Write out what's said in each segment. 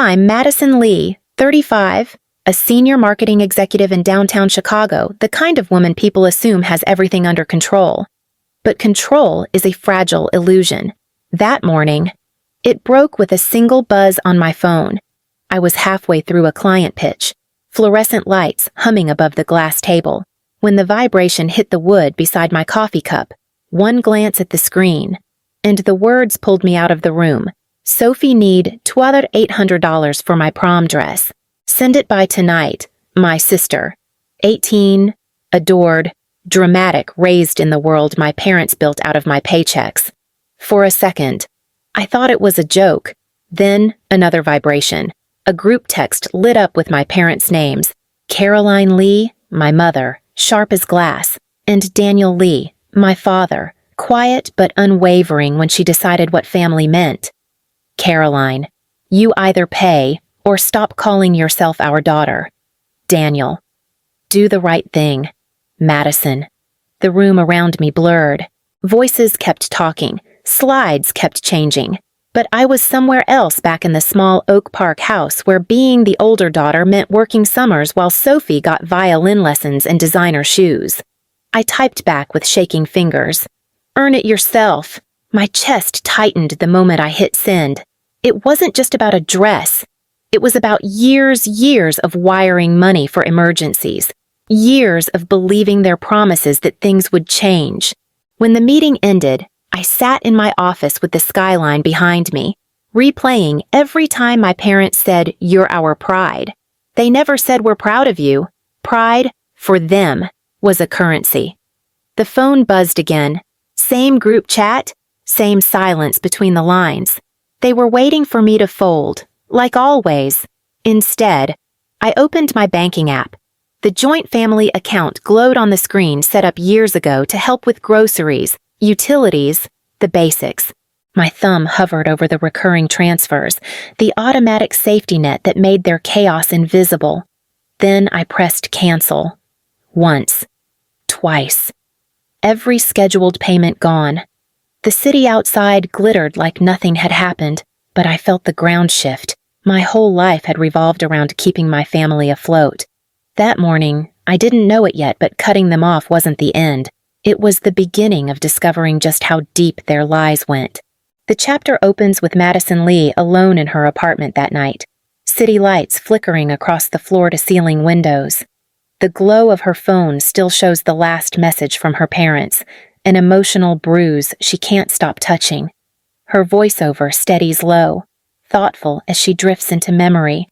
I'm Madison Lee, 35, a senior marketing executive in downtown Chicago, the kind of woman people assume has everything under control. But control is a fragile illusion. That morning, it broke with a single buzz on my phone. I was halfway through a client pitch, fluorescent lights humming above the glass table, when the vibration hit the wood beside my coffee cup. One glance at the screen, and the words pulled me out of the room. Sophie need $2,800 for my prom dress. Send it by tonight, my sister. 18, adored, dramatic, raised in the world my parents built out of my paychecks. For a second, I thought it was a joke. Then, another vibration. A group text lit up with my parents' names. Caroline Lee, my mother, sharp as glass, and Daniel Lee, my father, quiet but unwavering when she decided what family meant. Caroline, you either pay or stop calling yourself our daughter. Daniel, do the right thing. Madison. The room around me blurred. Voices kept talking. Slides kept changing. But I was somewhere else back in the small Oak Park house where being the older daughter meant working summers while Sophie got violin lessons and designer shoes. I typed back with shaking fingers. Earn it yourself. My chest tightened the moment I hit send. It wasn't just about a dress. It was about years of wiring money for emergencies. Years of believing their promises that things would change. When the meeting ended, I sat in my office with the skyline behind me, replaying every time my parents said, "You're our pride." They never said, "We're proud of you." Pride, for them, was a currency. The phone buzzed again. Same group chat, same silence between the lines. They were waiting for me to fold, like always. Instead, I opened my banking app. The joint family account glowed on the screen set up years ago to help with groceries, utilities, the basics. My thumb hovered over the recurring transfers, the automatic safety net that made their chaos invisible. Then I pressed cancel. Once. Twice. Every scheduled payment gone. The city outside glittered like nothing had happened, but I felt the ground shift. My whole life had revolved around keeping my family afloat. That morning, I didn't know it yet, but cutting them off wasn't the end. It was the beginning of discovering just how deep their lies went. The chapter opens with Madison Lee alone in her apartment that night, city lights flickering across the floor-to-ceiling windows. The glow of her phone still shows the last message from her parents, an emotional bruise she can't stop touching. Her voiceover steadies low, thoughtful as she drifts into memory.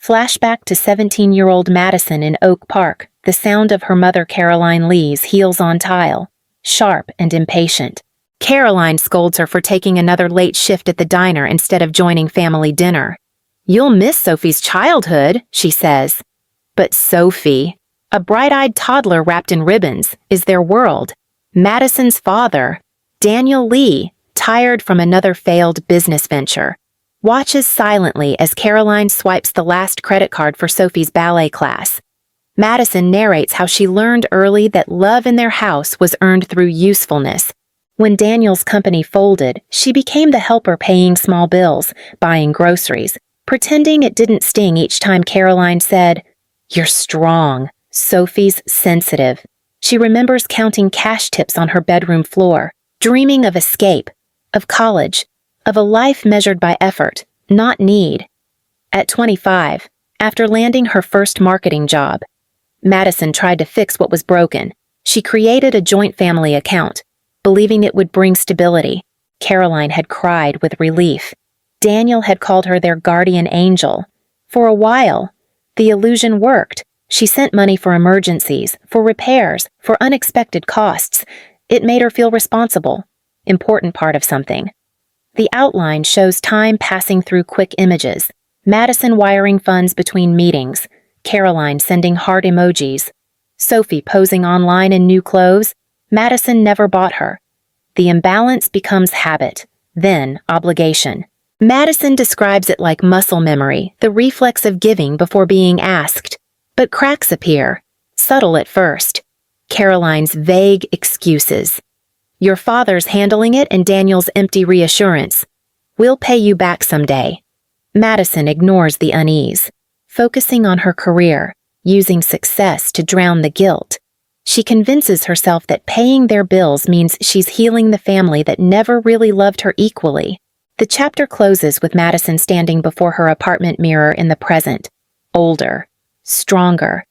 Flashback to 17-year-old Madison in Oak Park, the sound of her mother Caroline Lee's heels on tile, sharp and impatient. Caroline scolds her for taking another late shift at the diner instead of joining family dinner. "You'll miss Sophie's childhood," she says. But Sophie, a bright-eyed toddler wrapped in ribbons, is their world. Madison's father, Daniel Lee, tired from another failed business venture, watches silently as Caroline swipes the last credit card for Sophie's ballet class. Madison narrates how she learned early that love in their house was earned through usefulness. When Daniel's company folded, she became the helper paying small bills, buying groceries, pretending it didn't sting each time Caroline said, "You're strong." Sophie's sensitive. She remembers counting cash tips on her bedroom floor, dreaming of escape, of college, of a life measured by effort, not need. At 25, after landing her first marketing job, Madison tried to fix what was broken. She created a joint family account, believing it would bring stability. Caroline had cried with relief. Daniel had called her their guardian angel. For a while, the illusion worked. She sent money for emergencies, for repairs, for unexpected costs. It made her feel responsible, important part of something. The outline shows time passing through quick images, Madison wiring funds between meetings, Caroline sending heart emojis, Sophie posing online in new clothes. Madison never bought her. The imbalance becomes habit, then obligation. Madison describes it like muscle memory, the reflex of giving before being asked. But cracks appear, subtle at first. Caroline's vague excuses. Your father's handling it and Daniel's empty reassurance. We'll pay you back someday. Madison ignores the unease, focusing on her career, using success to drown the guilt. She convinces herself that paying their bills means she's healing the family that never really loved her equally. The chapter closes with Madison standing before her apartment mirror in the present, older, stronger.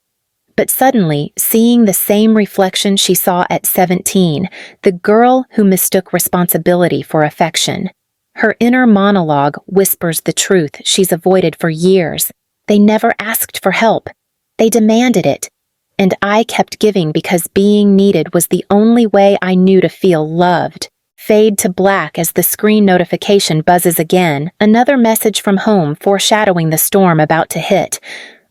But suddenly, seeing the same reflection she saw at 17, the girl who mistook responsibility for affection. Her inner monologue whispers the truth she's avoided for years. They never asked for help. They demanded it. And I kept giving because being needed was the only way I knew to feel loved. Fade to black as the screen notification buzzes again, another message from home foreshadowing the storm about to hit.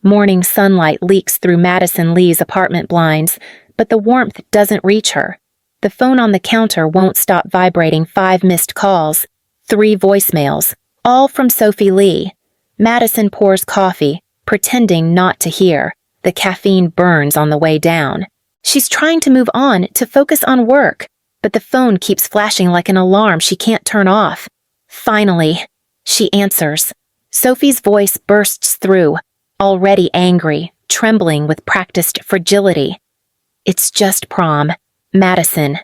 Morning sunlight leaks through Madison Lee's apartment blinds, but the warmth doesn't reach her. The phone on the counter won't stop vibrating 5 missed calls, 3 voicemails, all from Sophie Lee. Madison pours coffee, pretending not to hear. The caffeine burns on the way down. She's trying to move on, to focus on work, but the phone keeps flashing like an alarm she can't turn off. Finally, she answers. Sophie's voice bursts through, already angry, trembling with practiced fragility. It's just prom. Madison.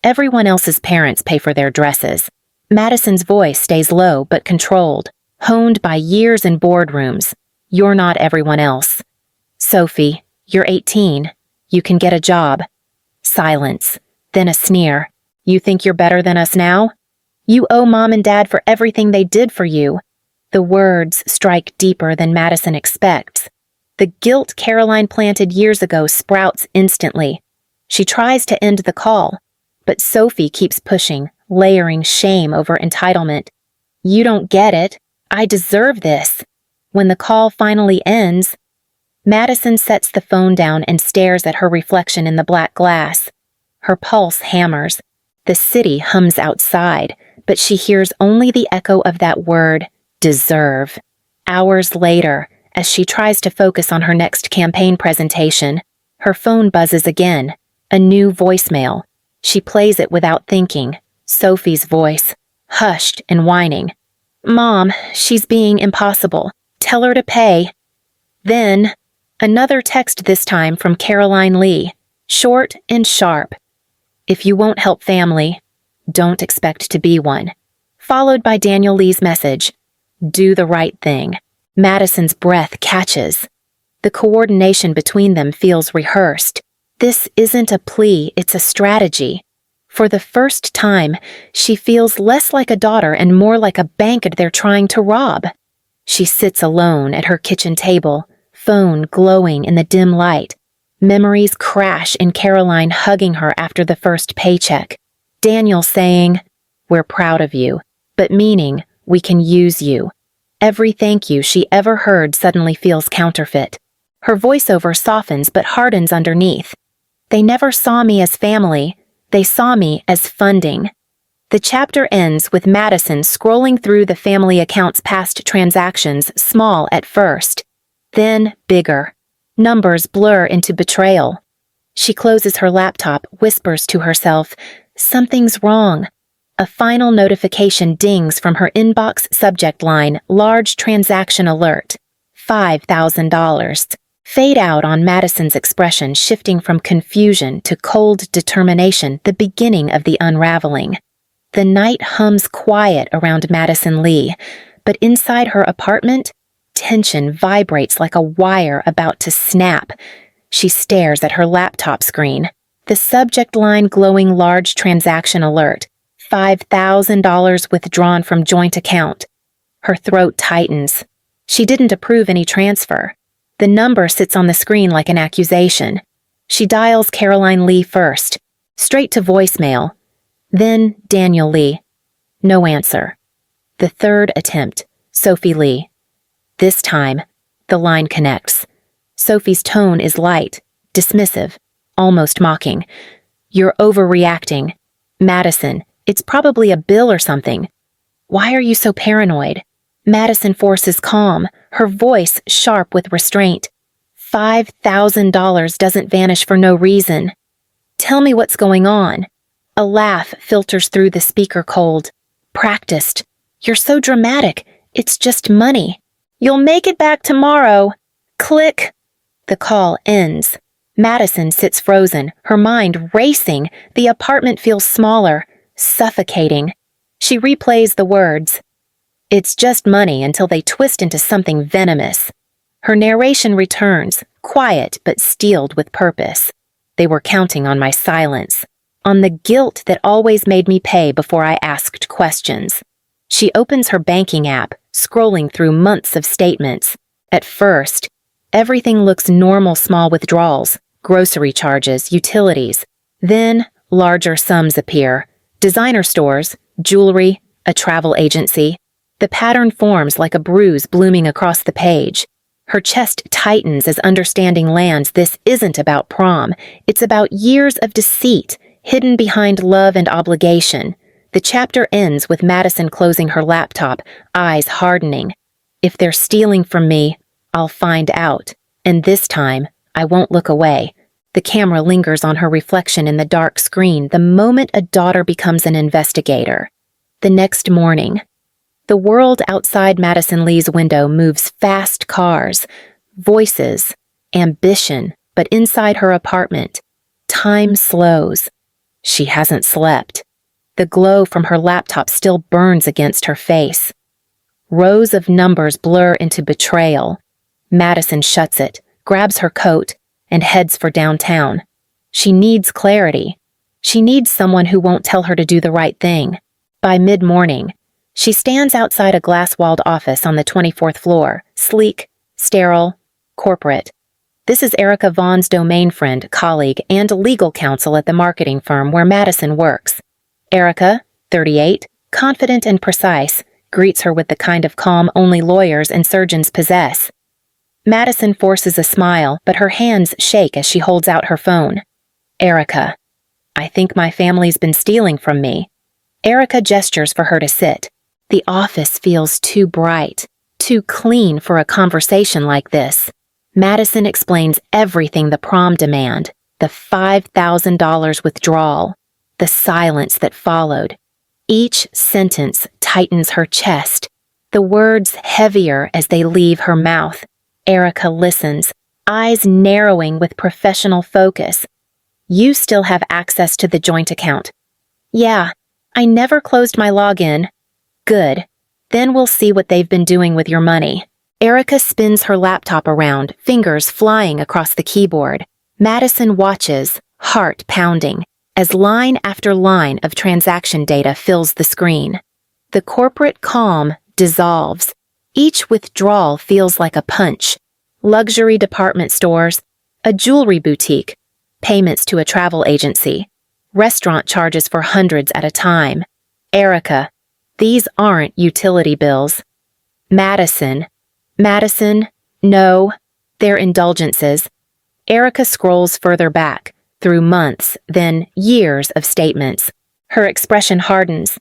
Everyone else's parents pay for their dresses. Madison's voice stays low but controlled, honed by years in boardrooms. You're not everyone else. Sophie, you're 18. You can get a job. Silence. Then a sneer. You think you're better than us now? You owe Mom and Dad for everything they did for you. The words strike deeper than Madison expects. The guilt Caroline planted years ago sprouts instantly. She tries to end the call, but Sophie keeps pushing, layering shame over entitlement. You don't get it. I deserve this. When the call finally ends, Madison sets the phone down and stares at her reflection in the black glass. Her pulse hammers. The city hums outside, but she hears only the echo of that word, deserve. Hours later, as she tries to focus on her next campaign presentation, her phone buzzes again, a new voicemail. She plays it without thinking. Sophie's voice, hushed and whining. Mom, she's being impossible. Tell her to pay. Then, another text this time from Caroline Lee, short and sharp. If you won't help family, don't expect to be one. Followed by Daniel Lee's message, do the right thing. Madison's breath catches. The coordination between them feels rehearsed. This isn't a plea, it's a strategy. For the first time, she feels less like a daughter and more like a bank they're trying to rob. She sits alone at her kitchen table, phone glowing in the dim light. Memories crash in Caroline hugging her after the first paycheck. Daniel saying, we're proud of you, but meaning we can use you. Every thank you she ever heard suddenly feels counterfeit. Her voiceover softens but hardens underneath. They never saw me as family, they saw me as funding. The chapter ends with Madison scrolling through the family account's past transactions, small at first, then bigger. Numbers blur into betrayal. She closes her laptop, whispers to herself, something's wrong. A final notification dings from her inbox subject line, large transaction alert, $5,000. Fade out on Madison's expression, shifting from confusion to cold determination, the beginning of the unraveling. The night hums quiet around Madison Lee, but inside her apartment, tension vibrates like a wire about to snap. She stares at her laptop screen, the subject line glowing large transaction alert, $5,000 withdrawn from joint account. Her throat tightens. She didn't approve any transfer. The number sits on the screen like an accusation. She dials Caroline Lee first, straight to voicemail. Then Daniel Lee. No answer. The third attempt, Sophie Lee. This time, the line connects. Sophie's tone is light, dismissive, almost mocking. You're overreacting. Madison, it's probably a bill or something. Why are you so paranoid? Madison forces calm, her voice sharp with restraint. $5,000 doesn't vanish for no reason. Tell me what's going on. A laugh filters through the speaker cold. Practiced. You're so dramatic. It's just money. You'll make it back tomorrow. Click. The call ends. Madison sits frozen, her mind racing. The apartment feels smaller, suffocating. She replays the words. It's just money until they twist into something venomous. Her narration returns, quiet but steeled with purpose. They were counting on my silence, on the guilt that always made me pay before I asked questions. She opens her banking app, scrolling through months of statements. At first, everything looks normal small withdrawals, grocery charges, utilities. Then, larger sums appear. Designer stores, jewelry, a travel agency. The pattern forms like a bruise blooming across the page. Her chest tightens as understanding lands. This isn't about prom. It's about years of deceit, hidden behind love and obligation. The chapter ends with Madison closing her laptop, eyes hardening. If they're stealing from me, I'll find out. And this time, I won't look away. The camera lingers on her reflection in the dark screen the moment a daughter becomes an investigator. The next morning, the world outside Madison Lee's window moves fast cars, voices, ambition, but inside her apartment, time slows. She hasn't slept. The glow from her laptop still burns against her face. Rows of numbers blur into betrayal. Madison shuts it, grabs her coat, and heads for downtown. She needs clarity. She needs someone who won't tell her to do the right thing. By mid-morning, she stands outside a glass-walled office on the 24th floor, sleek, sterile, corporate. This is Erica Vaughn's domain friend, colleague, and legal counsel at the marketing firm where Madison works. Erica, 38, confident and precise, greets her with the kind of calm only lawyers and surgeons possess. Madison forces a smile, but her hands shake as she holds out her phone. Erica, I think my family's been stealing from me. Erica gestures for her to sit. The office feels too bright, too clean for a conversation like this. Madison explains everything: the prom demand, the $5,000 withdrawal, the silence that followed. Each sentence tightens her chest, the words heavier as they leave her mouth. Erica listens, eyes narrowing with professional focus. You still have access to the joint account. Yeah, I never closed my login. Good. Then we'll see what they've been doing with your money. Erica spins her laptop around, fingers flying across the keyboard. Madison watches, heart pounding, as line after line of transaction data fills the screen. The corporate calm dissolves. Each withdrawal feels like a punch. Luxury department stores, a jewelry boutique, payments to a travel agency, restaurant charges for hundreds at a time. Erica, these aren't utility bills. Madison, no, they're indulgences. Erica scrolls further back, through months, then years of statements. Her expression hardens.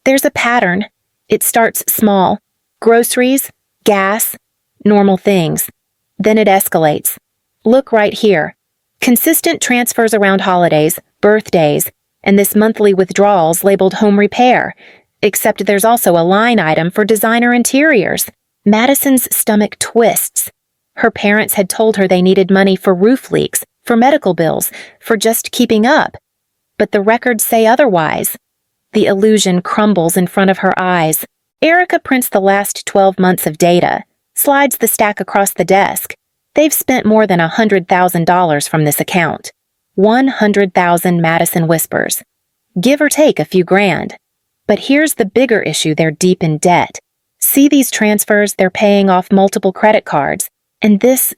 There's a pattern. It starts small. Groceries, gas, normal things. Then it escalates. Look right here. Consistent transfers around holidays, birthdays, and this monthly withdrawals labeled home repair. Except there's also a line item for designer interiors. Madison's stomach twists. Her parents had told her they needed money for roof leaks, for medical bills, for just keeping up. But the records say otherwise. The illusion crumbles in front of her eyes. Erica prints the last 12 months of data, slides the stack across the desk. They've spent more than $100,000 from this account. 100,000, Madison whispers. Give or take a few grand. But here's the bigger issue: they're deep in debt. See these transfers? They're paying off multiple credit cards. And this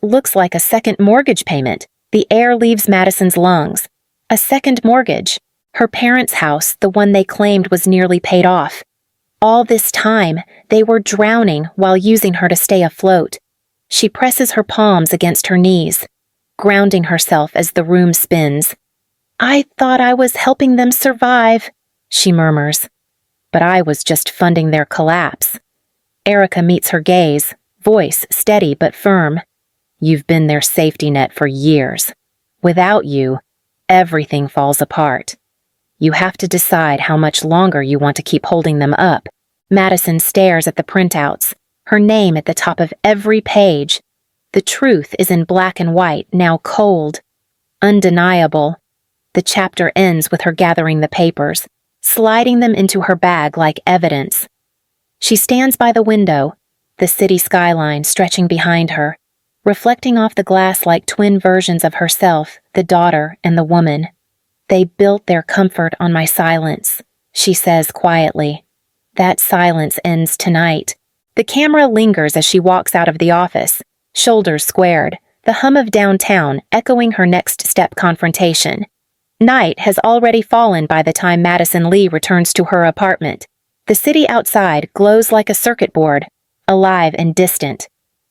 looks like a second mortgage payment. The air leaves Madison's lungs. A second mortgage. Her parents' house, the one they claimed was nearly paid off. All this time, they were drowning while using her to stay afloat. She presses her palms against her knees, grounding herself as the room spins. I thought I was helping them survive, she murmurs. But I was just funding their collapse. Erica meets her gaze, voice steady but firm. You've been their safety net for years. Without you, everything falls apart. You have to decide how much longer you want to keep holding them up. Madison stares at the printouts, her name at the top of every page. The truth is in black and white, now cold, undeniable. The chapter ends with her gathering the papers, sliding them into her bag like evidence. She stands by the window, the city skyline stretching behind her, reflecting off the glass like twin versions of herself, the daughter and the woman. They built their comfort on my silence, she says quietly. That silence ends tonight. The camera lingers as she walks out of the office, shoulders squared, the hum of downtown echoing her next step confrontation. Night has already fallen by the time Madison Lee returns to her apartment. The city outside glows like a circuit board, alive and distant.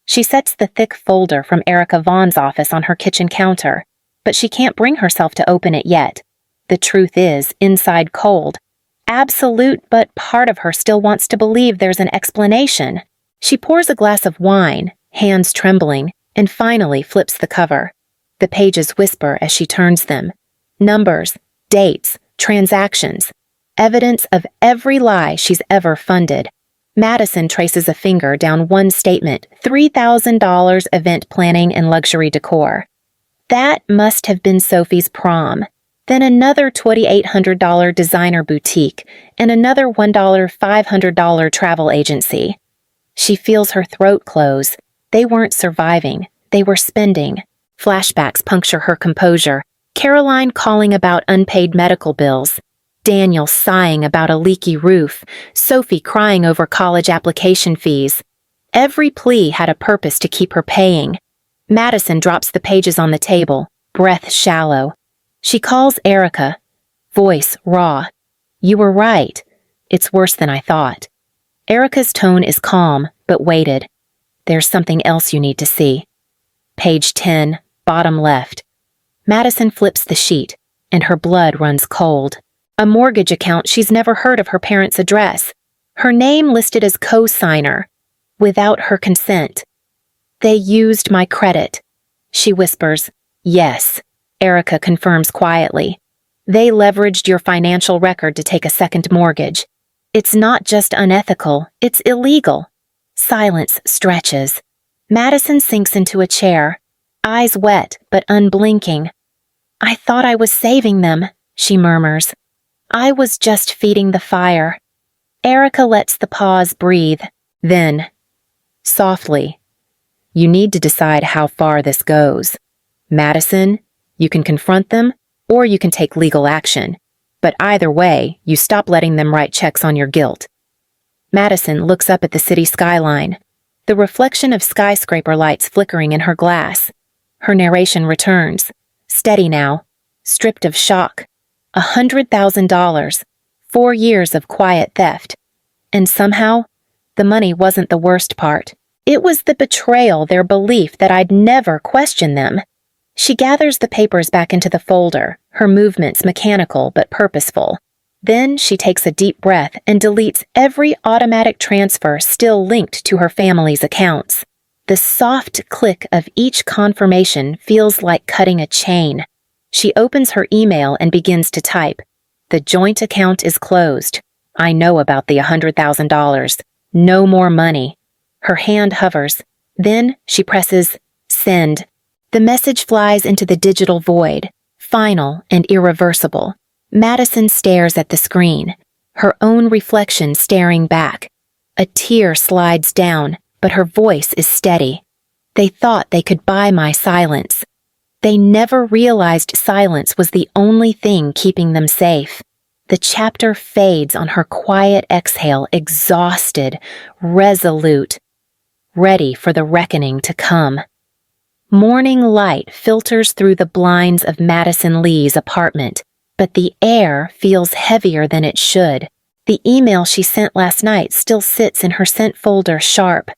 She sets the thick folder from Erica Vaughn's office on her kitchen counter, but she can't bring herself to open it yet. The truth is, inside cold. Absolute, but part of her still wants to believe there's an explanation. She pours a glass of wine, hands trembling, and finally flips the cover. The pages whisper as she turns them. Numbers, dates, transactions, evidence of every lie she's ever funded. Madison traces a finger down one statement, $3,000 event planning and luxury decor. That must have been Sophie's prom. Then another $2,800 designer boutique, and another $500 travel agency. She feels her throat close. They weren't surviving. They were spending. Flashbacks puncture her composure. Caroline calling about unpaid medical bills. Daniel sighing about a leaky roof. Sophie crying over college application fees. Every plea had a purpose to keep her paying. Madison drops the pages on the table, breath shallow. She calls Erica, voice raw. You were right. It's worse than I thought. Erica's tone is calm, but weighted. There's something else you need to see. Page 10, bottom left. Madison flips the sheet, and her blood runs cold. A mortgage account she's never heard of her parents' address. Her name listed as co-signer, without her consent. They used my credit. She whispers, yes. Erica confirms quietly. They leveraged your financial record to take a second mortgage. It's not just unethical, it's illegal. Silence stretches. Madison sinks into a chair, eyes wet but unblinking. I thought I was saving them, she murmurs. I was just feeding the fire. Erica lets the pause breathe. Then, softly, you need to decide how far this goes. Madison, you can confront them, or you can take legal action. But either way, you stop letting them write checks on your guilt. Madison looks up at the city skyline, the reflection of skyscraper lights flickering in her glass. Her narration returns, steady now, stripped of shock. $100,000, 4 years of quiet theft. And somehow, the money wasn't the worst part. It was the betrayal, their belief that I'd never question them. She gathers the papers back into the folder, her movements mechanical but purposeful. Then she takes a deep breath and deletes every automatic transfer still linked to her family's accounts. The soft click of each confirmation feels like cutting a chain. She opens her email and begins to type. The joint account is closed. I know about the $100,000. No more money. Her hand hovers. Then she presses send. The message flies into the digital void, final and irreversible. Madison stares at the screen, her own reflection staring back. A tear slides down, but her voice is steady. They thought they could buy my silence. They never realized silence was the only thing keeping them safe. The chapter fades on her quiet exhale, exhausted, resolute, ready for the reckoning to come. Morning light filters through the blinds of Madison Lee's apartment, but the air feels heavier than it should. The email she sent last night still sits in her sent folder sharp.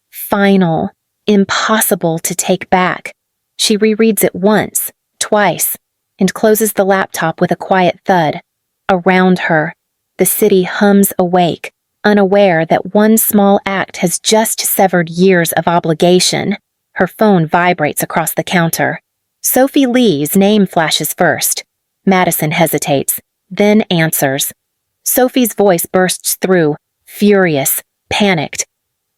Final, impossible to take back. She rereads it once, twice, and closes the laptop with a quiet thud. Around her, the city hums awake, unaware that one small act has just severed years of obligation. Her phone vibrates across the counter. Sophie Lee's name flashes first. Madison hesitates, then answers. Sophie's voice bursts through, furious, panicked.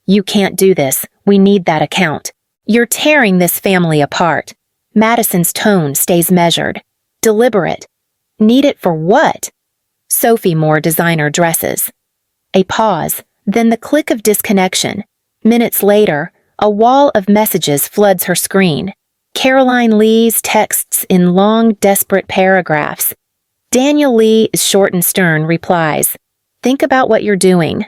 "You can't do this. We need that account. You're tearing this family apart." Madison's tone stays measured, deliberate. "Need it for what?" Sophie Moore designer dresses. A pause, then the click of disconnection. Minutes later, a wall of messages floods her screen. Caroline Lee's texts in long, desperate paragraphs. Daniel Lee, short and stern, replies, "Think about what you're doing."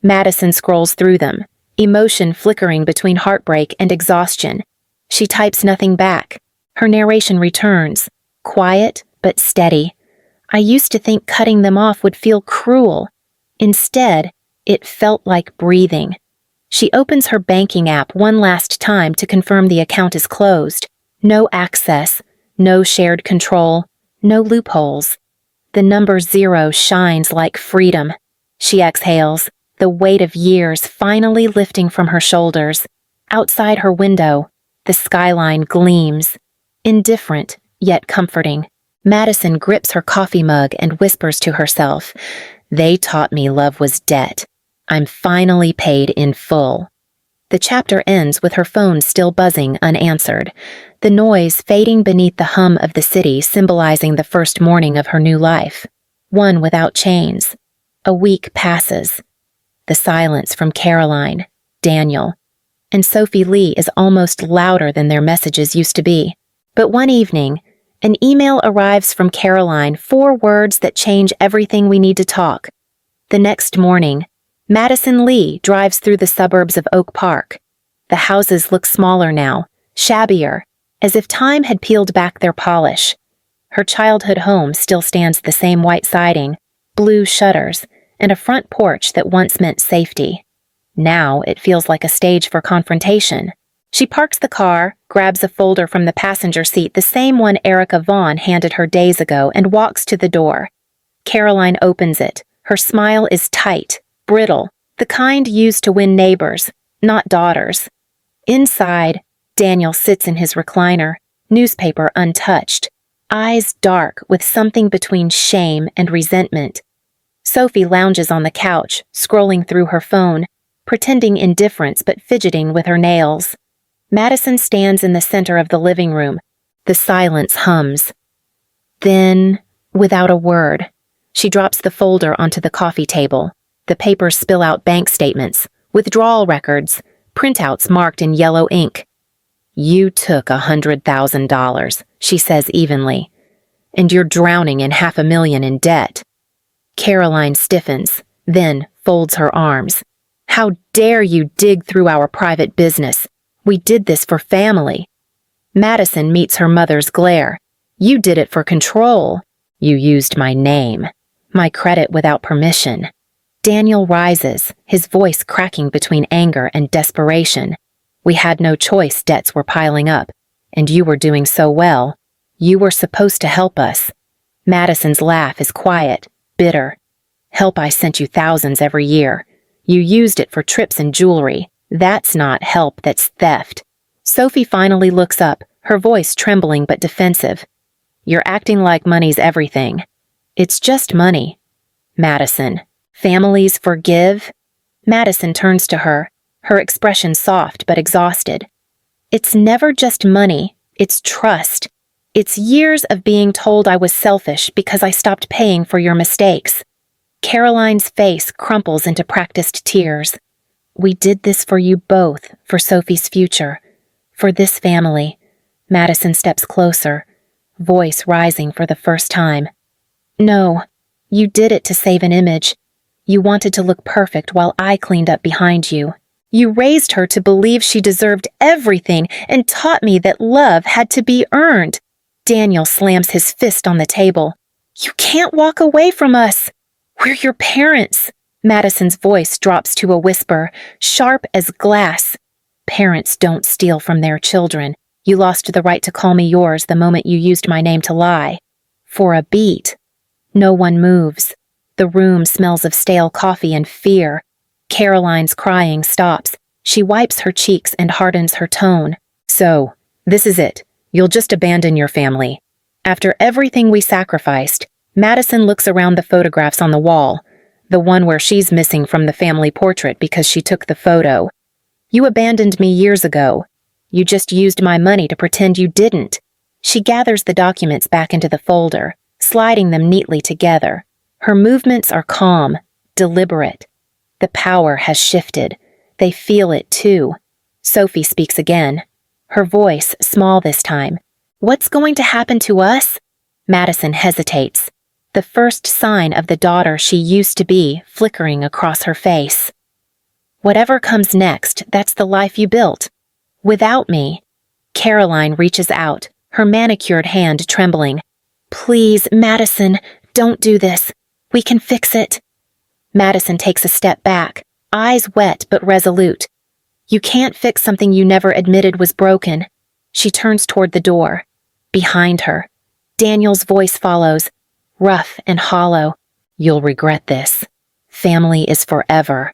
Madison scrolls through them, emotion flickering between heartbreak and exhaustion. She types nothing back. Her narration returns, quiet but steady. "I used to think cutting them off would feel cruel. Instead, it felt like breathing." She opens her banking app one last time to confirm the account is closed. No access, no shared control, no loopholes. The number 0 shines like freedom. She exhales, the weight of years finally lifting from her shoulders. Outside her window, the skyline gleams. Indifferent, yet comforting. Madison grips her coffee mug and whispers to herself, "They taught me love was debt. I'm finally paid in full." The chapter ends with her phone still buzzing unanswered, the noise fading beneath the hum of the city symbolizing the first morning of her new life, one without chains. A week passes. The silence from Caroline, Daniel, and Sophie Lee is almost louder than their messages used to be. But one evening, an email arrives from Caroline, 4 words that change everything we need to talk. The next morning, Madison Lee drives through the suburbs of Oak Park. The houses look smaller now, shabbier, as if time had peeled back their polish. Her childhood home still stands the same white siding, blue shutters, and a front porch that once meant safety. Now it feels like a stage for confrontation. She parks the car, grabs a folder from the passenger seat, the same one Erica Vaughn handed her days ago, and walks to the door. Caroline opens it. Her smile is tight, brittle, the kind used to win neighbors, not daughters. Inside, Daniel sits in his recliner, newspaper untouched, eyes dark with something between shame and resentment. Sophie lounges on the couch, scrolling through her phone, pretending indifference but fidgeting with her nails. Madison stands in the center of the living room. The silence hums. Then, without a word, she drops the folder onto the coffee table. The papers spill out bank statements, withdrawal records, printouts marked in yellow ink. "You took $100,000, she says evenly, "and you're drowning in $500,000 in debt." Caroline stiffens, then folds her arms. "How dare you dig through our private business? We did this for family." Madison meets her mother's glare. "You did it for control. You used my name, my credit without permission." Daniel rises, his voice cracking between anger and desperation. "We had no choice, debts were piling up, and you were doing so well. You were supposed to help us." Madison's laugh is quiet, bitter. "Help I sent you thousands every year. You used it for trips and jewelry. That's not help, that's theft." Sophie finally looks up, her voice trembling but defensive. "You're acting like money's everything." "It's just money." "Madison, families forgive?" Madison turns to her, her expression soft but exhausted. "It's never just money, it's trust. It's years of being told I was selfish because I stopped paying for your mistakes." Caroline's face crumples into practiced tears. "We did this for you both, for Sophie's future, for this family." Madison steps closer, voice rising for the first time. "No, you did it to save an image. You wanted to look perfect while I cleaned up behind you. You raised her to believe she deserved everything and taught me that love had to be earned." Daniel slams his fist on the table. "You can't walk away from us. We're your parents." Madison's voice drops to a whisper, sharp as glass. "Parents don't steal from their children. You lost the right to call me yours the moment you used my name to lie." For a beat, no one moves. The room smells of stale coffee and fear. Caroline's crying stops. She wipes her cheeks and hardens her tone. "So, this is it. You'll just abandon your family. After everything we sacrificed." Madison looks around the photographs on the wall. The one where she's missing from the family portrait because she took the photo. You abandoned me years ago. You just used my money to pretend you didn't. She gathers the documents back into the folder, sliding them neatly together. Her movements are calm, deliberate. The power has shifted. They feel it too. Sophie speaks again. Her voice small this time. What's going to happen to us? Madison hesitates. The first sign of the daughter she used to be flickering across her face. Whatever comes next, that's the life you built. Without me. Caroline reaches out, her manicured hand trembling. Please, Madison, don't do this. We can fix it. Madison takes a step back, eyes wet but resolute. You can't fix something you never admitted was broken. She turns toward the door. Behind her, Daniel's voice follows, rough and hollow. You'll regret this. Family is forever.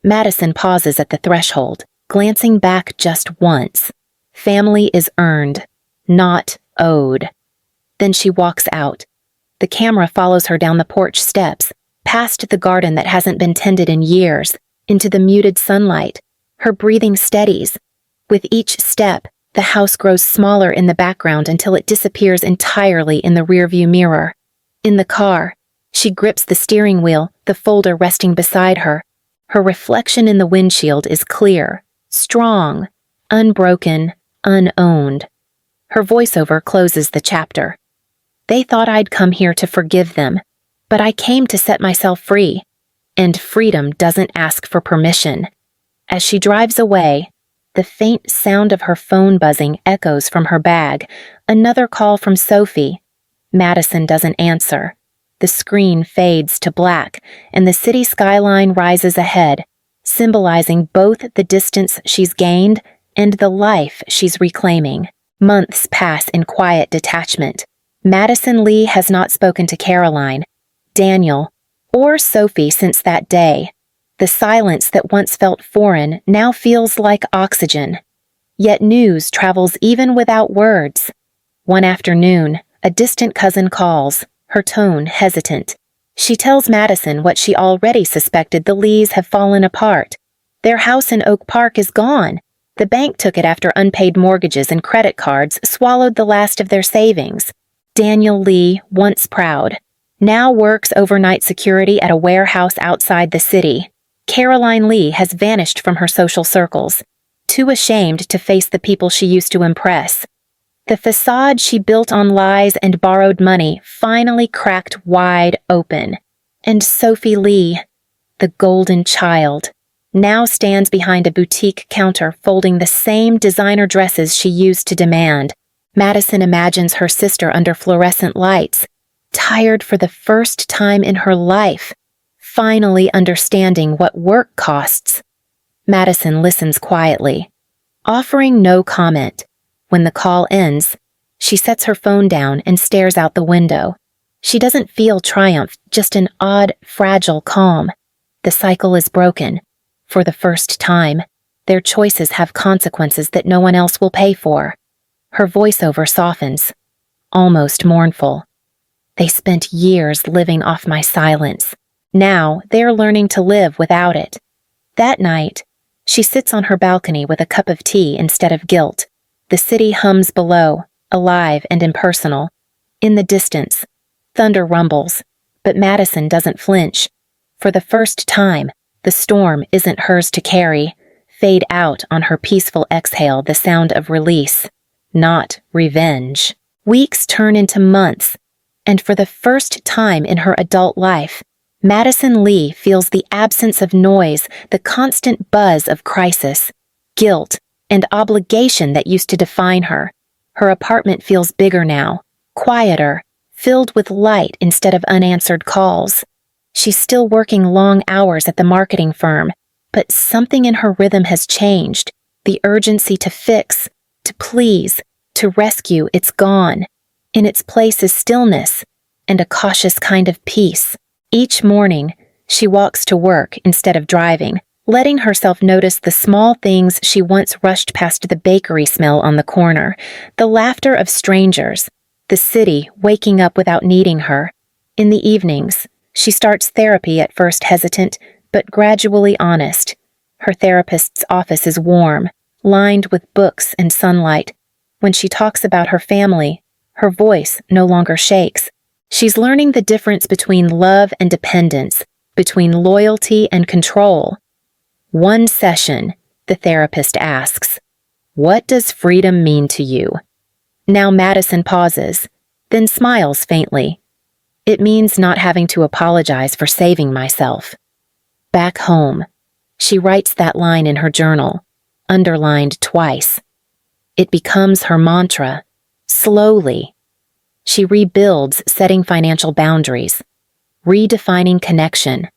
Madison pauses at the threshold, glancing back just once. Family is earned, not owed. Then she walks out. The camera follows her down the porch steps, past the garden that hasn't been tended in years, into the muted sunlight. Her breathing steadies. With each step, the house grows smaller in the background until it disappears entirely in the rearview mirror. In the car, she grips the steering wheel, the folder resting beside her. Her reflection in the windshield is clear, strong, unbroken, unowned. Her voiceover closes the chapter. They thought I'd come here to forgive them, but I came to set myself free. And freedom doesn't ask for permission. As she drives away, the faint sound of her phone buzzing echoes from her bag. Another call from Sophie. Madison doesn't answer. The screen fades to black, and the city skyline rises ahead, symbolizing both the distance she's gained and the life she's reclaiming. Months pass in quiet detachment. Madison Lee has not spoken to Caroline, Daniel, or Sophie since that day. The silence that once felt foreign now feels like oxygen. Yet news travels even without words. One afternoon, a distant cousin calls, her tone hesitant. She tells Madison what she already suspected: the Lees have fallen apart. Their house in Oak Park is gone. The bank took it after unpaid mortgages and credit cards swallowed the last of their savings. Daniel Lee, once proud, now works overnight security at a warehouse outside the city. Caroline Lee has vanished from her social circles, too ashamed to face the people she used to impress. The facade she built on lies and borrowed money finally cracked wide open. And Sophie Lee, the golden child, now stands behind a boutique counter folding the same designer dresses she used to demand. Madison imagines her sister under fluorescent lights, tired for the first time in her life, finally understanding what work costs. Madison listens quietly, offering no comment. When the call ends, she sets her phone down and stares out the window. She doesn't feel triumph, just an odd, fragile calm. The cycle is broken. For the first time, their choices have consequences that no one else will pay for. Her voiceover softens, almost mournful. They spent years living off my silence. Now they're learning to live without it. That night, she sits on her balcony with a cup of tea instead of guilt. The city hums below, alive and impersonal. In the distance, thunder rumbles, but Madison doesn't flinch. For the first time, the storm isn't hers to carry. Fade out on her peaceful exhale the sound of release, not revenge. Weeks turn into months, and for the first time in her adult life, Madison Lee feels the absence of noise, the constant buzz of crisis, guilt, and obligation that used to define her. Her apartment feels bigger now, quieter, filled with light instead of unanswered calls. She's still working long hours at the marketing firm, but something in her rhythm has changed. The urgency to fix, to please, to rescue, it's gone. In its place is stillness and a cautious kind of peace. Each morning, she walks to work instead of driving, letting herself notice the small things she once rushed past: the bakery smell on the corner, the laughter of strangers, the city waking up without needing her. In the evenings, She starts therapy at first hesitant, but gradually honest. Her therapist's office is warm, lined with books and sunlight. When she talks about her family, her voice no longer shakes. She's learning the difference between love and dependence, between loyalty and control. One session, the therapist asks, "What does freedom mean to you?" Now Madison pauses, then smiles faintly. "It means not having to apologize for saving myself." Back home, she writes that line in her journal, underlined twice. It becomes her mantra, slowly. She rebuilds setting financial boundaries, redefining connection,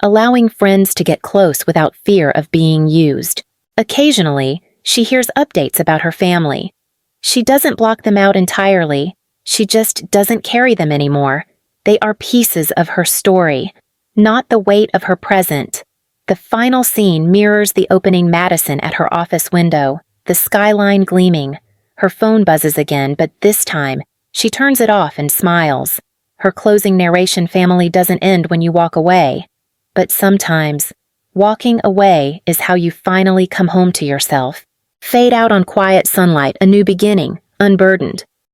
allowing friends to get close without fear of being used. Occasionally, she hears updates about her family. She doesn't block them out entirely. She just doesn't carry them anymore. They are pieces of her story, not the weight of her present. The final scene mirrors the opening Madison at her office window, the skyline gleaming. Her phone buzzes again, but this time, she turns it off and smiles. Her closing narration family doesn't end when you walk away. But sometimes, walking away is how you finally come home to yourself. Fade out on quiet sunlight, a new beginning, unburdened.